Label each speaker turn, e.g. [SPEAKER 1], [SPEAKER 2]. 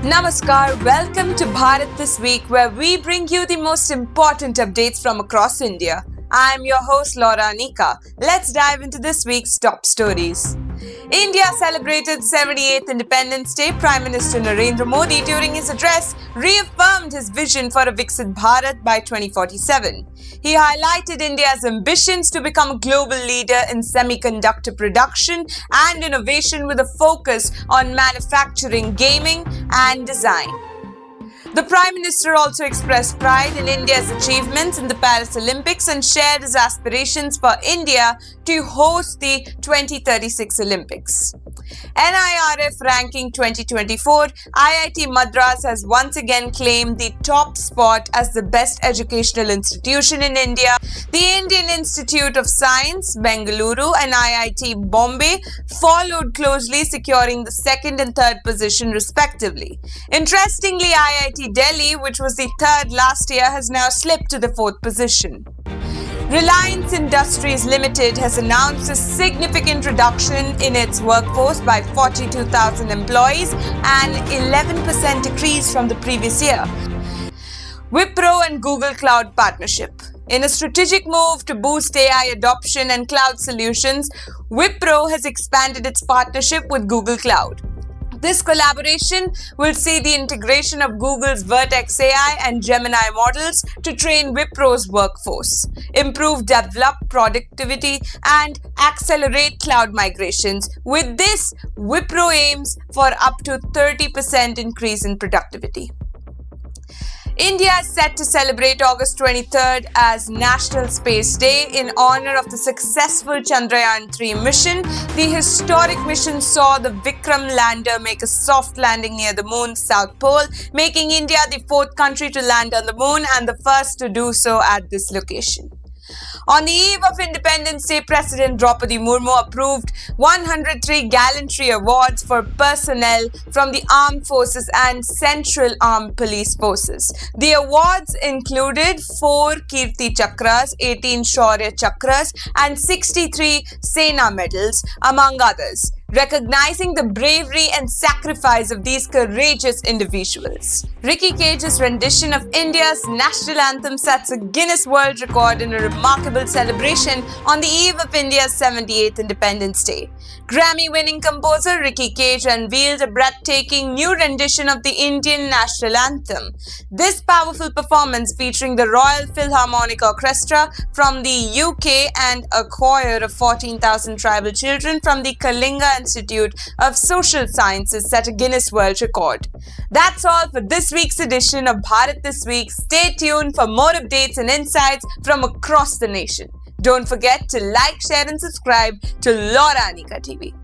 [SPEAKER 1] Namaskar, welcome to Bharat This Week, where we bring you the most important updates from across India. I'm your host Laura Anika. Let's dive into this week's top stories. India celebrated 78th Independence Day. Prime Minister Narendra Modi, during his address, reaffirmed his vision for a Viksit Bharat by 2047. He highlighted India's ambitions to become a global leader in semiconductor production and innovation with a focus on manufacturing, gaming, and design. The Prime Minister also expressed pride in India's achievements in the Paris Olympics and shared his aspirations for India to host the 2036 Olympics. NIRF ranking 2024, IIT Madras has once again claimed the top spot as the best educational institution in India. The Indian Institute of Science, Bengaluru, and IIT Bombay followed closely, securing the second and third position respectively. Interestingly, IIT Delhi, which was the third last year, has now slipped to the fourth position. Reliance Industries Limited has announced a significant reduction in its workforce by 42,000 employees, an 11% decrease from the previous year. Wipro and Google Cloud partnership. In a strategic move to boost AI adoption and cloud solutions, Wipro has expanded its partnership with Google Cloud. This collaboration will see the integration of Google's Vertex AI and Gemini models to train Wipro's workforce, improve developer productivity, and accelerate cloud migrations. With this, Wipro aims for up to 30% increase in productivity. India is set to celebrate August 23rd as National Space Day in honor of the successful Chandrayaan-3 mission. The historic mission saw the Vikram lander make a soft landing near the moon's south pole, making India the fourth country to land on the moon and the first to do so at this location. On the eve of Independence Day, President Draupadi Murmu approved 103 gallantry awards for personnel from the armed forces and Central Armed Police Forces. The awards included 4 Kirti Chakras, 18 Shaurya Chakras, and 63 Sena medals, among others, recognizing the bravery and sacrifice of these courageous individuals. Ricky Cage's rendition of India's national anthem sets a Guinness World Record in a remarkable celebration on the eve of India's 78th Independence Day. Grammy-winning composer Ricky Cage unveiled a breathtaking new rendition of the Indian national anthem. This powerful performance, featuring the Royal Philharmonic Orchestra from the UK and a choir of 14,000 tribal children from the Kalinga Institute of Social Sciences, set a Guinness World Record. That's all for this week's edition of Bharat This Week. Stay tuned for more updates and insights from across the nation. Don't forget to like, share and subscribe to Laura Anika TV.